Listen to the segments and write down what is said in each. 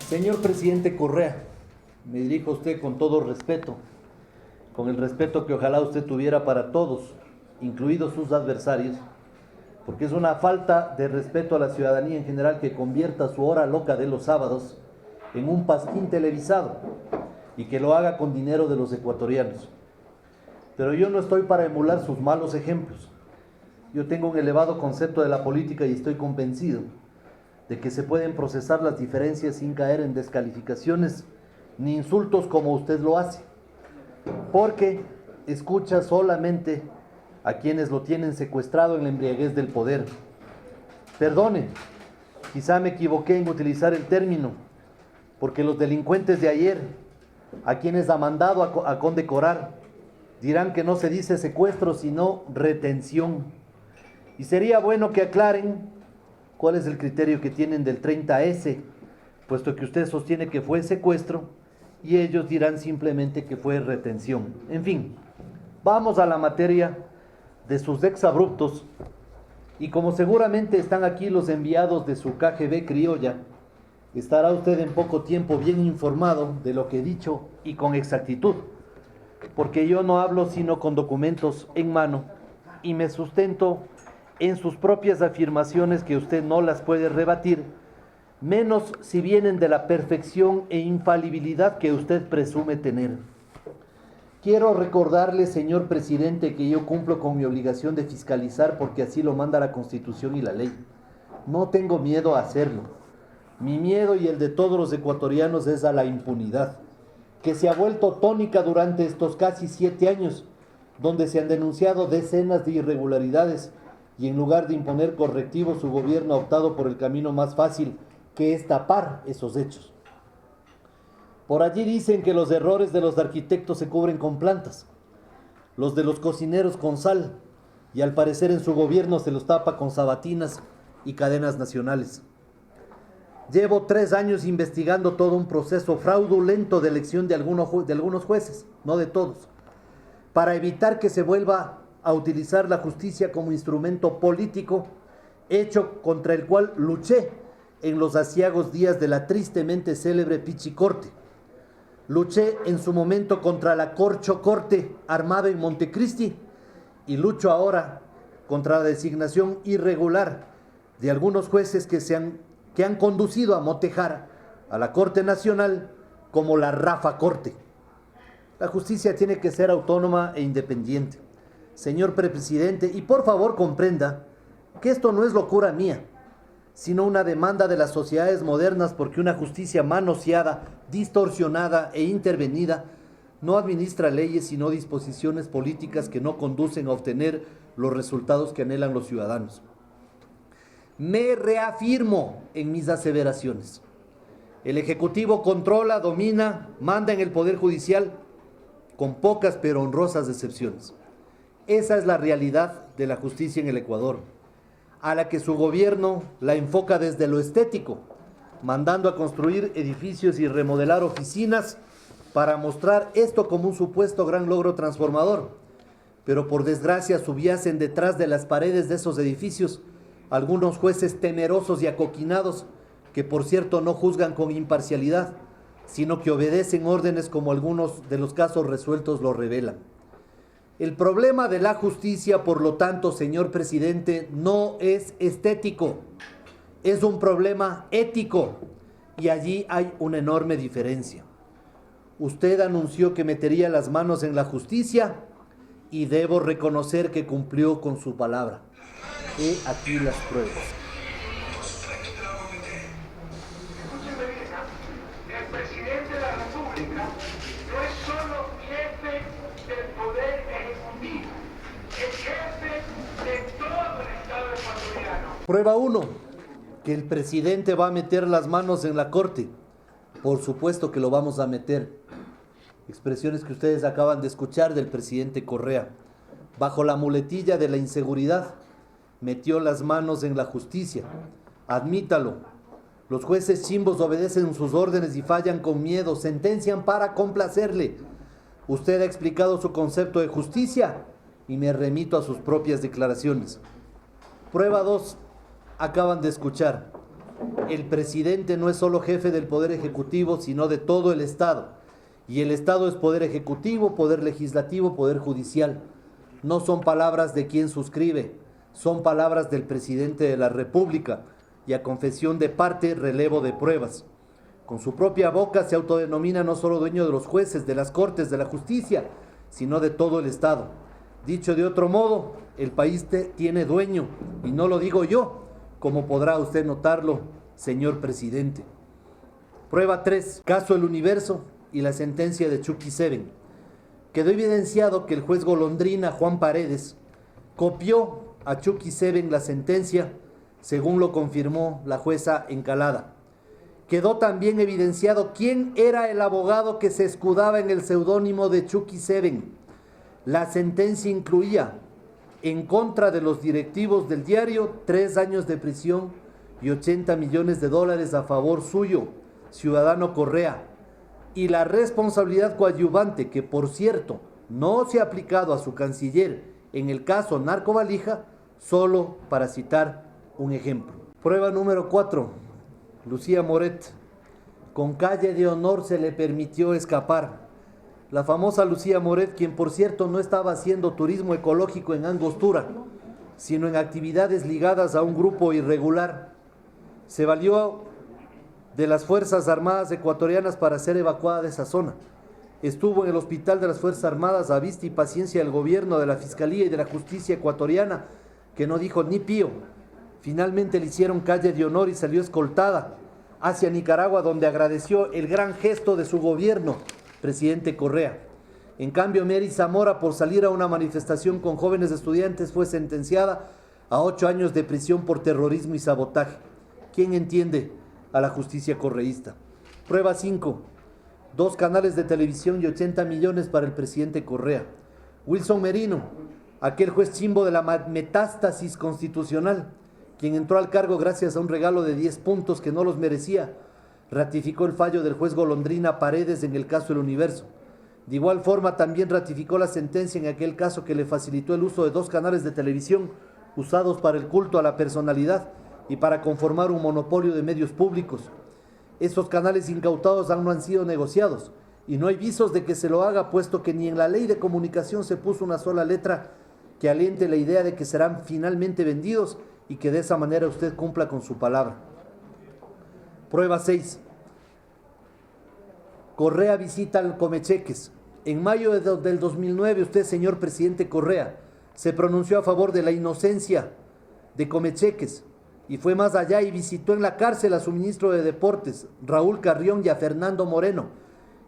Señor presidente Correa, me dirijo a usted con todo respeto, con el respeto que ojalá usted tuviera para todos, incluidos sus adversarios, porque es una falta de respeto a la ciudadanía en general que convierta su hora loca de los sábados en un pasquín televisado y que lo haga con dinero de los ecuatorianos. Pero yo no estoy para emular sus malos ejemplos. Yo tengo un elevado concepto de la política y estoy convencido de que se pueden procesar las diferencias sin caer en descalificaciones ni insultos como usted lo hace, porque escucha solamente a quienes lo tienen secuestrado en la embriaguez del poder. Perdone, quizá me equivoqué en utilizar el término, porque los delincuentes de ayer, a quienes ha mandado a condecorar, dirán que no se dice secuestro, sino retención. Y sería bueno que aclaren cuál es el criterio que tienen del 30S, puesto que usted sostiene que fue secuestro y ellos dirán simplemente que fue retención. En fin, vamos a la materia de sus exabruptos, y como seguramente están aquí los enviados de su KGB criolla, estará usted en poco tiempo bien informado de lo que he dicho y con exactitud, porque yo no hablo sino con documentos en mano y me sustento en sus propias afirmaciones que usted no las puede rebatir, menos si vienen de la perfección e infalibilidad que usted presume tener. Quiero recordarle, señor presidente, que yo cumplo con mi obligación de fiscalizar porque así lo manda la Constitución y la ley. No tengo miedo a hacerlo. Mi miedo y el de todos los ecuatorianos es a la impunidad, que se ha vuelto tónica durante estos casi 7 años, donde se han denunciado decenas de irregularidades y en lugar de imponer correctivos, su gobierno ha optado por el camino más fácil, que es tapar esos hechos. Por allí dicen que los errores de los arquitectos se cubren con plantas, los de los cocineros con sal, y al parecer en su gobierno se los tapa con sabatinas y cadenas nacionales. Llevo 3 años investigando todo un proceso fraudulento de elección de algunos jueces, no de todos, para evitar que se vuelva a utilizar la justicia como instrumento político, hecho contra el cual luché en los aciagos días de la tristemente célebre Pichicorte. Luché en su momento contra la Corcho Corte armada en Montecristi y lucho ahora contra la designación irregular de algunos jueces que han conducido a motejar a la Corte Nacional como la Rafa Corte. La justicia tiene que ser autónoma e independiente. Señor presidente, y por favor comprenda que esto no es locura mía, sino una demanda de las sociedades modernas, porque una justicia manoseada, distorsionada e intervenida no administra leyes sino disposiciones políticas que no conducen a obtener los resultados que anhelan los ciudadanos. Me reafirmo en mis aseveraciones. El Ejecutivo controla, domina, manda en el Poder Judicial, con pocas pero honrosas excepciones. Esa es la realidad de la justicia en el Ecuador, a la que su gobierno la enfoca desde lo estético, mandando a construir edificios y remodelar oficinas para mostrar esto como un supuesto gran logro transformador. Pero por desgracia subyacen detrás de las paredes de esos edificios algunos jueces temerosos y acoquinados que, por cierto, no juzgan con imparcialidad, sino que obedecen órdenes como algunos de los casos resueltos lo revelan. El problema de la justicia, por lo tanto, señor presidente, no es estético, es un problema ético, y allí hay una enorme diferencia. Usted anunció que metería las manos en la justicia y debo reconocer que cumplió con su palabra. He aquí las pruebas. El presidente de la República no es solo jefe del Poder Ejecutivo, es jefe de todo el Estado ecuatoriano. Prueba 1, que el presidente va a meter las manos en la Corte. Por supuesto que lo vamos a meter. Expresiones que ustedes acaban de escuchar del presidente Correa. Bajo la muletilla de la inseguridad, metió las manos en la justicia. Admítalo. Los jueces chimbos obedecen sus órdenes y fallan con miedo, sentencian para complacerle. Usted ha explicado su concepto de justicia y me remito a sus propias declaraciones. Prueba 2, acaban de escuchar. el presidente no es solo jefe del Poder Ejecutivo, sino de todo el Estado. Y el Estado es Poder Ejecutivo, Poder Legislativo, Poder Judicial. No son palabras de quien suscribe, son palabras del presidente de la República, y a confesión de parte, relevo de pruebas. Con su propia boca se autodenomina no solo dueño de los jueces, de las cortes, de la justicia, sino de todo el Estado. Dicho de otro modo, el país tiene dueño, y no lo digo yo, como podrá usted notarlo, señor presidente. Prueba 3, caso El Universo y la sentencia de Chucky 7. Quedó evidenciado que el juez golondrina Juan Paredes copió a Chucky 7 la sentencia, según lo confirmó la jueza Encalada. Quedó también evidenciado quién era el abogado que se escudaba en el seudónimo de Chucky 7. La sentencia incluía, en contra de los directivos del diario, 3 años de prisión y $80 millones a favor suyo, ciudadano Correa, y la responsabilidad coadyuvante, que por cierto no se ha aplicado a su canciller en el caso Narcovalija, solo para citar un ejemplo. Prueba número 4, Lucía Moret. Con calle de honor se le permitió escapar. La famosa Lucía Moret, quien por cierto no estaba haciendo turismo ecológico en Angostura, sino en actividades ligadas a un grupo irregular, se valió de las Fuerzas Armadas ecuatorianas para ser evacuada de esa zona. Estuvo en el hospital de las Fuerzas Armadas a vista y paciencia del gobierno, de la Fiscalía y de la Justicia ecuatoriana, que no dijo ni pío. Finalmente le hicieron calle de honor y salió escoltada hacia Nicaragua, donde agradeció el gran gesto de su gobierno, presidente Correa. En cambio, Mary Zamora, por salir a una manifestación con jóvenes estudiantes, fue sentenciada a 8 años de prisión por terrorismo y sabotaje. ¿Quién entiende a la justicia correísta? Prueba 5. 2 canales de televisión y 80 millones para el presidente Correa. Wilson Merino, aquel juez chimbo de la metástasis constitucional, quien entró al cargo gracias a un regalo de 10 puntos que no los merecía, ratificó el fallo del juez golondrina Paredes en el caso El Universo. De igual forma también ratificó la sentencia en aquel caso que le facilitó el uso de 2 canales de televisión usados para el culto a la personalidad y para conformar un monopolio de medios públicos. Estos canales incautados aún no han sido negociados y no hay visos de que se lo haga, puesto que ni en la ley de comunicación se puso una sola letra que aliente la idea de que serán finalmente vendidos y que de esa manera usted cumpla con su palabra. Prueba 6. Correa visita al Comecheques. En mayo del 2009, usted, señor presidente Correa, se pronunció a favor de la inocencia de Comecheques y fue más allá y visitó en la cárcel a su ministro de Deportes, Raúl Carrión, y a Fernando Moreno,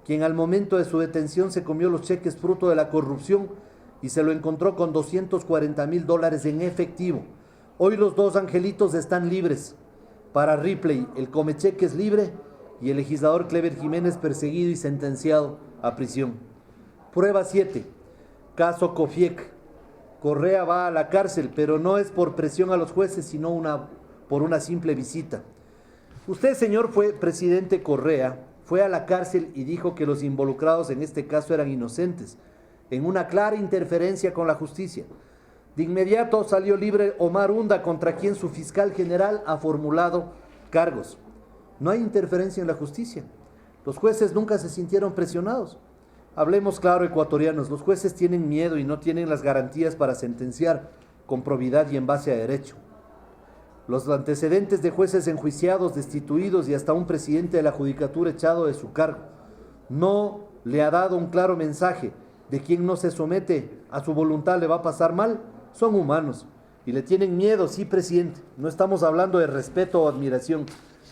quien al momento de su detención se comió los cheques fruto de la corrupción y se lo encontró con $240,000 en efectivo. Hoy los 2 angelitos están libres. Para Ripley, el Comecheques libre y el legislador Clever Jiménez perseguido y sentenciado a prisión. Prueba 7. Caso Cofiec. Correa va a la cárcel, pero no es por presión a los jueces, sino por una simple visita. Usted, señor presidente Correa, fue a la cárcel y dijo que los involucrados en este caso eran inocentes, en una clara interferencia con la justicia. De inmediato salió libre Omar Hunda, contra quien su fiscal general ha formulado cargos. No hay interferencia en la justicia. Los jueces nunca se sintieron presionados. Hablemos claro, ecuatorianos, los jueces tienen miedo y no tienen las garantías para sentenciar con probidad y en base a derecho. Los antecedentes de jueces enjuiciados, destituidos y hasta un presidente de la judicatura echado de su cargo no le ha dado un claro mensaje de quien no se somete a su voluntad le va a pasar mal. Son humanos y le tienen miedo, sí, presidente. No estamos hablando de respeto o admiración,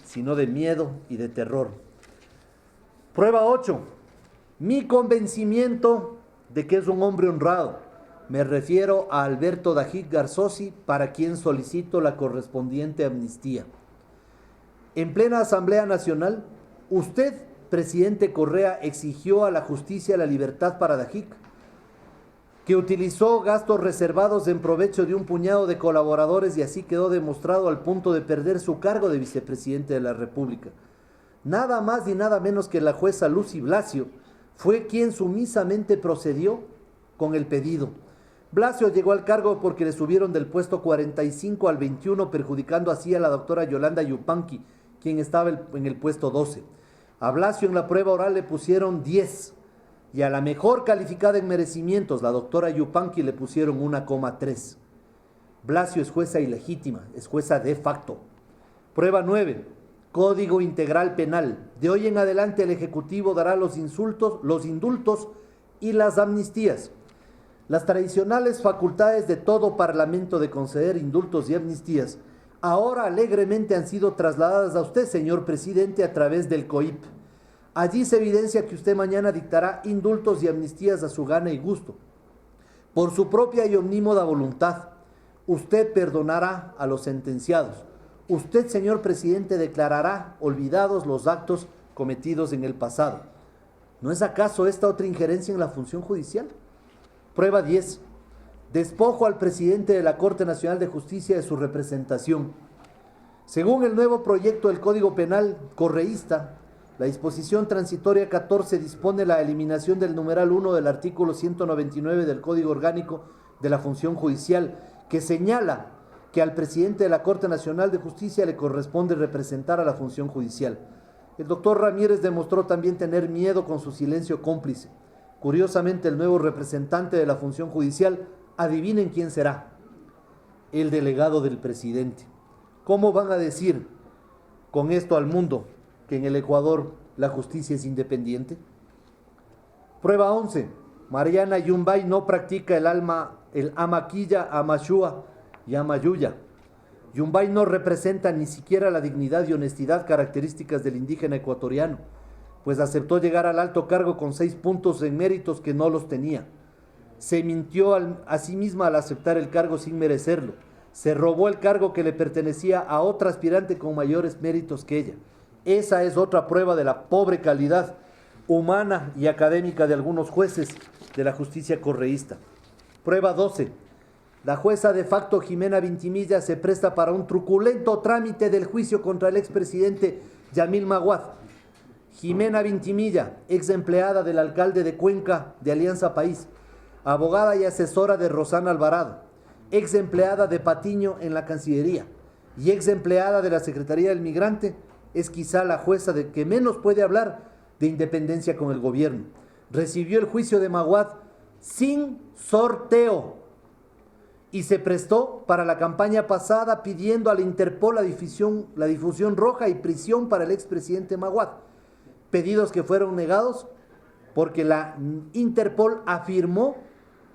sino de miedo y de terror. Prueba 8. Mi convencimiento de que es un hombre honrado. Me refiero a Alberto Dajic Garzosi, para quien solicito la correspondiente amnistía. En plena Asamblea Nacional, usted, presidente Correa, exigió a la justicia la libertad para Dajic, que utilizó gastos reservados en provecho de un puñado de colaboradores y así quedó demostrado al punto de perder su cargo de vicepresidente de la República. Nada más y nada menos que la jueza Lucy Blasio fue quien sumisamente procedió con el pedido. Blasio llegó al cargo porque le subieron del puesto 45 al 21, perjudicando así a la doctora Yolanda Yupanqui, quien estaba en el puesto 12. A Blasio en la prueba oral le pusieron 10 y a la mejor calificada en merecimientos, la doctora Yupanqui, le pusieron 1,3. Blasio es jueza ilegítima, es jueza de facto. Prueba 9. Código Integral Penal. De hoy en adelante el Ejecutivo dará los indultos y las amnistías. Las tradicionales facultades de todo parlamento de conceder indultos y amnistías ahora alegremente han sido trasladadas a usted, señor presidente, a través del COIP. Allí se evidencia que usted mañana dictará indultos y amnistías a su gana y gusto. Por su propia y omnímoda voluntad, usted perdonará a los sentenciados. Usted, señor presidente, declarará olvidados los actos cometidos en el pasado. ¿No es acaso esta otra injerencia en la función judicial? Prueba 10. Despojo al presidente de la Corte Nacional de Justicia de su representación. Según el nuevo proyecto del Código Penal correísta, la disposición transitoria 14 dispone la eliminación del numeral 1 del artículo 199 del Código Orgánico de la Función Judicial, que señala que al presidente de la Corte Nacional de Justicia le corresponde representar a la función judicial. El doctor Ramírez demostró también tener miedo con su silencio cómplice. Curiosamente, el nuevo representante de la función judicial, adivinen quién será: el delegado del presidente. ¿Cómo van a decir con esto al mundo que en el Ecuador la justicia es independiente? Prueba 11. Mariana Yumbay no practica el amaquilla, amashua y amayuya. Yumbay no representa ni siquiera la dignidad y honestidad características del indígena ecuatoriano, pues aceptó llegar al alto cargo con 6 puntos en méritos que no los tenía. Se mintió a sí misma al aceptar el cargo sin merecerlo. Se robó el cargo que le pertenecía a otra aspirante con mayores méritos que ella. Esa es otra prueba de la pobre calidad humana y académica de algunos jueces de la justicia correísta. Prueba 12. La jueza de facto Jimena Vintimilla se presta para un truculento trámite del juicio contra el expresidente Yamil Maguad. Jimena Vintimilla, ex empleada del alcalde de Cuenca de Alianza País, abogada y asesora de Rosana Alvarado, ex empleada de Patiño en la Cancillería y ex empleada de la Secretaría del Migrante, es quizá la jueza de que menos puede hablar de independencia con el gobierno. Recibió el juicio de Maguad sin sorteo y se prestó para la campaña pasada pidiendo a la Interpol la difusión roja y prisión para el expresidente Maguad. Pedidos que fueron negados porque la Interpol afirmó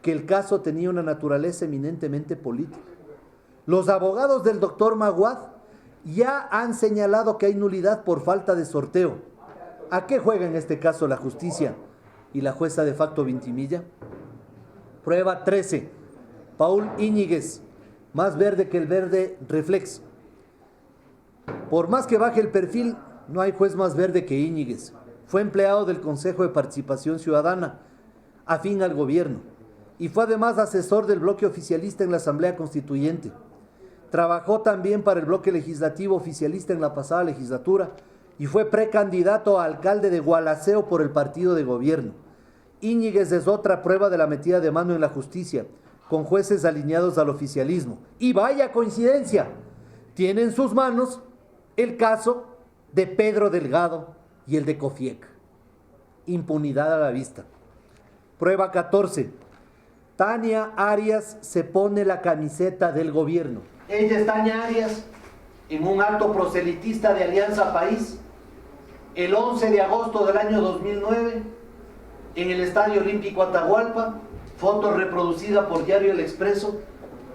que el caso tenía una naturaleza eminentemente política. Los abogados del doctor Maguad ya han señalado que hay nulidad por falta de sorteo. ¿A qué juega en este caso la justicia y la jueza de facto Vintimilla? Prueba 13. Paul Íñiguez, más verde que el verde reflex. Por más que baje el perfil, no hay juez más verde que Íñiguez. Fue empleado del Consejo de Participación Ciudadana, afín al gobierno, y fue además asesor del bloque oficialista en la Asamblea Constituyente. Trabajó también para el bloque legislativo oficialista en la pasada legislatura y fue precandidato a alcalde de Gualaceo por el partido de gobierno. Íñiguez es otra prueba de la metida de mano en la justicia, con jueces alineados al oficialismo. Y vaya coincidencia, tiene en sus manos el caso de Pedro Delgado y el de Cofiec. Impunidad a la vista. Prueba 14. Tania Arias se pone la camiseta del gobierno. Ella es Tania Arias, en un acto proselitista de Alianza País, el 11 de agosto del año 2009, en el Estadio Olímpico Atahualpa, foto reproducida por Diario El Expreso,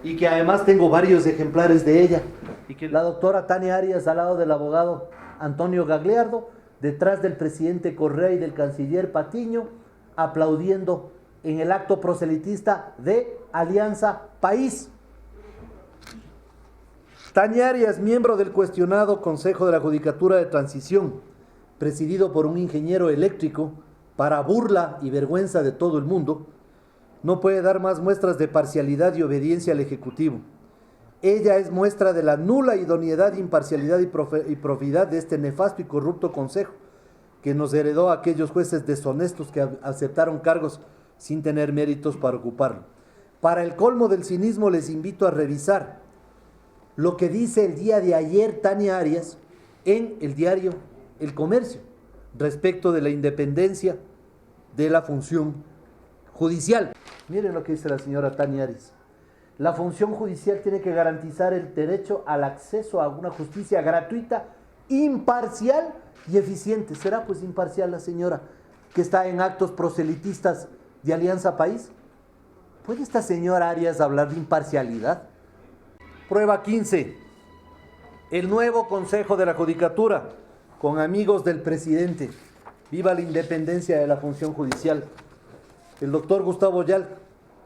y que además tengo varios ejemplares de ella. Y que la doctora Tania Arias al lado del abogado Antonio Gagliardo, detrás del presidente Correa y del canciller Patiño, aplaudiendo en el acto proselitista de Alianza País. Tania Arias, miembro del cuestionado Consejo de la Judicatura de Transición, presidido por un ingeniero eléctrico, para burla y vergüenza de todo el mundo, no puede dar más muestras de parcialidad y obediencia al Ejecutivo. Ella es muestra de la nula idoneidad, imparcialidad y probidad de este nefasto y corrupto Consejo, que nos heredó a aquellos jueces deshonestos que aceptaron cargos sin tener méritos para ocuparlo. Para el colmo del cinismo les invito a revisar lo que dice el día de ayer Tania Arias en el diario El Comercio respecto de la independencia de la función judicial. Miren lo que dice la señora Tania Arias. La función judicial tiene que garantizar el derecho al acceso a una justicia gratuita, imparcial y eficiente. ¿Será pues imparcial la señora que está en actos proselitistas de Alianza País? ¿Puede esta señora Arias hablar de imparcialidad? Prueba 15. El nuevo Consejo de la Judicatura, con amigos del presidente. Viva la independencia de la función judicial. El doctor Gustavo Yal,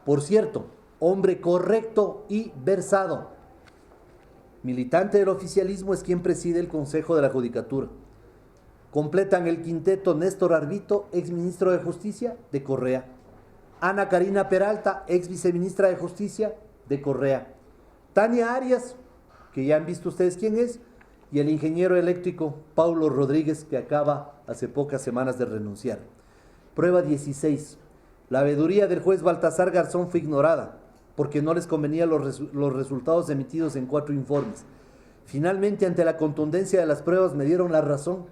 por cierto, hombre correcto y versado, militante del oficialismo, es quien preside el Consejo de la Judicatura. Completan el quinteto Néstor Arbito, exministro de Justicia de Correa, Ana Karina Peralta, ex viceministra de Justicia de Correa, Tania Arias, que ya han visto ustedes quién es, y el ingeniero eléctrico Paulo Rodríguez, que acaba hace pocas semanas de renunciar. Prueba 16. La veeduría del juez Baltasar Garzón fue ignorada porque no les convenía los resultados emitidos en 4 informes. Finalmente, ante la contundencia de las pruebas, me dieron la razón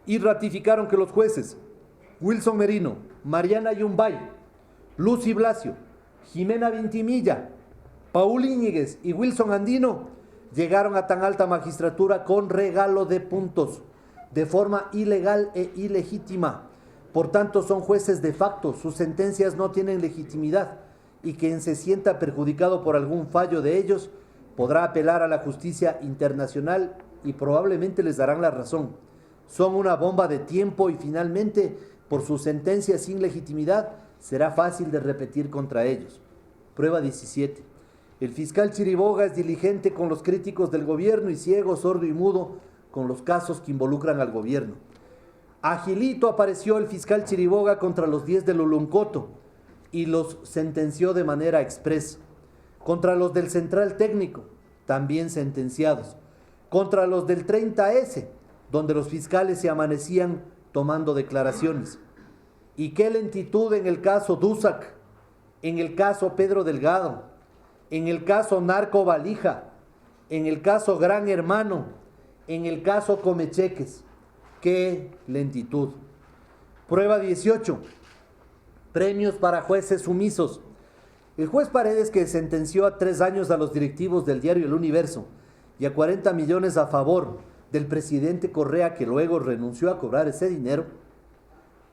y ratificaron que los jueces Wilson Merino, Mariana Yumbay, Lucy Blasio, Jimena Vintimilla, Paul Íñiguez y Wilson Andino llegaron a tan alta magistratura con regalo de puntos, de forma ilegal e ilegítima. Por tanto, son jueces de facto, sus sentencias no tienen legitimidad y quien se sienta perjudicado por algún fallo de ellos podrá apelar a la justicia internacional y probablemente les darán la razón. Son una bomba de tiempo y finalmente, por sus sentencias sin legitimidad, será fácil de repetir contra ellos. Prueba 17. El fiscal Chiriboga es diligente con los críticos del gobierno y ciego, sordo y mudo con los casos que involucran al gobierno. Agilito apareció el fiscal Chiriboga contra los 10 del Oloncoto y los sentenció de manera expresa. Contra los del Central Técnico, también sentenciados. Contra los del 30S, donde los fiscales se amanecían tomando declaraciones. Y qué lentitud en el caso Dusac, en el caso Pedro Delgado, en el caso Narco Valija, en el caso Gran Hermano, en el caso Comecheques. ¡Qué lentitud! Prueba 18. Premios para jueces sumisos. El juez Paredes, que sentenció a 3 años a los directivos del diario El Universo y a 40 millones a favor del presidente Correa, que luego renunció a cobrar ese dinero,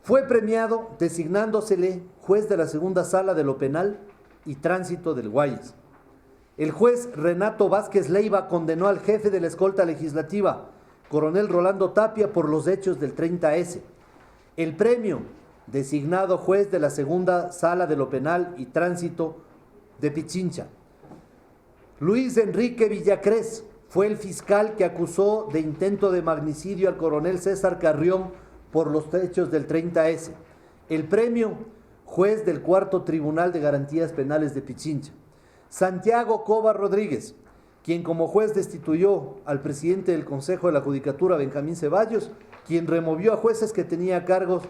fue premiado designándosele juez de la segunda sala de lo penal y tránsito del Guayas. El juez Renato Vázquez Leiva condenó al jefe de la escolta legislativa, coronel Rolando Tapia, por los hechos del 30S. El premio, designado juez de la segunda sala de lo penal y tránsito de Pichincha. Luis Enrique Villacrés fue el fiscal que acusó de intento de magnicidio al coronel César Carrión por los hechos del 30S. El premio, juez del cuarto Tribunal de Garantías Penales de Pichincha. Santiago Cova Rodríguez, quien como juez destituyó al presidente del Consejo de la Judicatura, Benjamín Ceballos, quien removió a jueces que tenía a cargo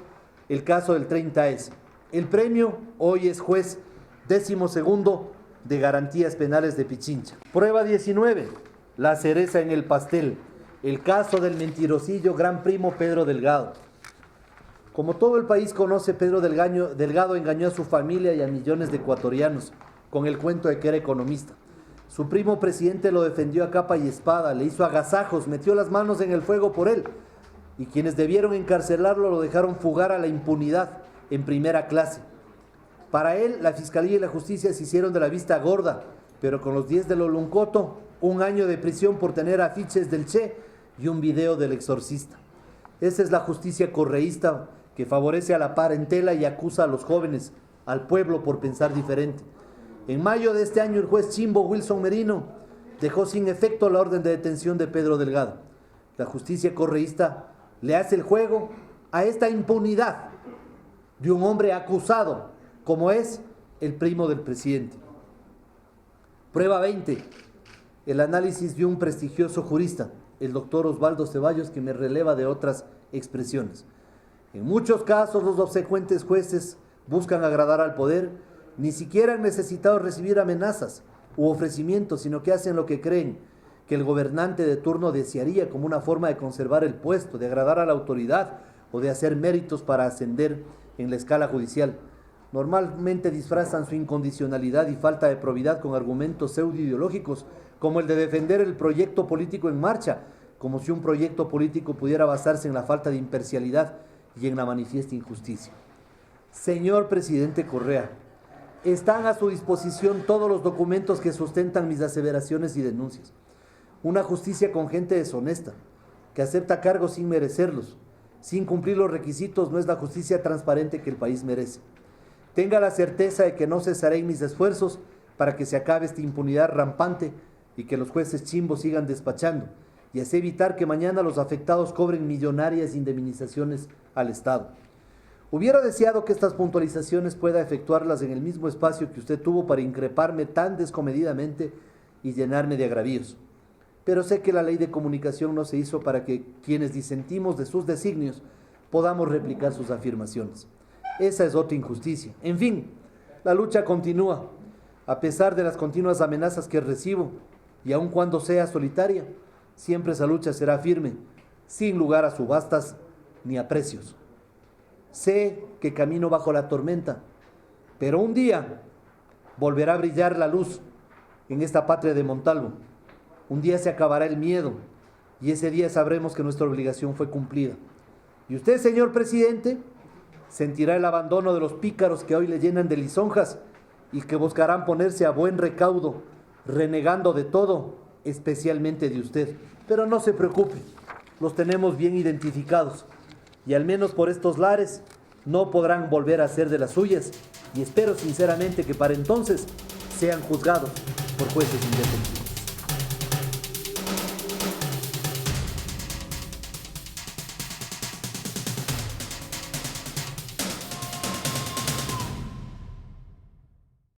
el caso del 30S. El premio hoy es juez 12º de Garantías Penales de Pichincha. Prueba 19, la cereza en el pastel, el caso del mentirosillo gran primo Pedro Delgado. Como todo el país conoce, Pedro Delgado engañó a su familia y a millones de ecuatorianos con el cuento de que era economista. Su primo presidente lo defendió a capa y espada, le hizo agasajos, metió las manos en el fuego por él, y quienes debieron encarcelarlo lo dejaron fugar a la impunidad en primera clase. Para él, la Fiscalía y la Justicia se hicieron de la vista gorda, pero con los 10 del Oloncoto, 1 año de prisión por tener afiches del Che y un video del exorcista. Esa es la justicia correísta que favorece a la parentela y acusa a los jóvenes, al pueblo, por pensar diferente. En mayo de este año, el juez Chimbo Wilson Merino dejó sin efecto la orden de detención de Pedro Delgado. La justicia correísta le hace el juego a esta impunidad de un hombre acusado, como es el primo del presidente. Prueba 20. El análisis de un prestigioso jurista, el doctor Osvaldo Ceballos, que me releva de otras expresiones. En muchos casos, los obsecuentes jueces buscan agradar al poder Ni siquiera han necesitado recibir amenazas u ofrecimientos, sino que hacen lo que creen que el gobernante de turno desearía como una forma de conservar el puesto, de agradar a la autoridad o de hacer méritos para ascender en la escala judicial. Normalmente disfrazan su incondicionalidad y falta de probidad con argumentos pseudo-ideológicos, como el de defender el proyecto político en marcha, como si un proyecto político pudiera basarse en la falta de imparcialidad y en la manifiesta injusticia. Señor presidente Correa, están a su disposición todos los documentos que sustentan mis aseveraciones y denuncias. Una justicia con gente deshonesta, que acepta cargos sin merecerlos, sin cumplir los requisitos, no es la justicia transparente que el país merece. Tenga la certeza de que no cesaré en mis esfuerzos para que se acabe esta impunidad rampante y que los jueces chimbos sigan despachando, y así evitar que mañana los afectados cobren millonarias indemnizaciones al Estado. Hubiera deseado que estas puntualizaciones pueda efectuarlas en el mismo espacio que usted tuvo para increparme tan descomedidamente y llenarme de agravios. Pero sé que la ley de comunicación no se hizo para que quienes disentimos de sus designios podamos replicar sus afirmaciones. Esa es otra injusticia. En fin, la lucha continúa, a pesar de las continuas amenazas que recibo, y aun cuando sea solitaria, siempre esa lucha será firme, sin lugar a subastas ni a precios. Sé que camino bajo la tormenta, pero un día volverá a brillar la luz en esta patria de Montalvo. Un día se acabará el miedo y ese día sabremos que nuestra obligación fue cumplida. Y usted, señor presidente, sentirá el abandono de los pícaros que hoy le llenan de lisonjas y que buscarán ponerse a buen recaudo, renegando de todo, especialmente de usted. Pero no se preocupe, los tenemos bien identificados y al menos por estos lares no podrán volver a hacer de las suyas, y espero sinceramente que para entonces sean juzgados por jueces independientes.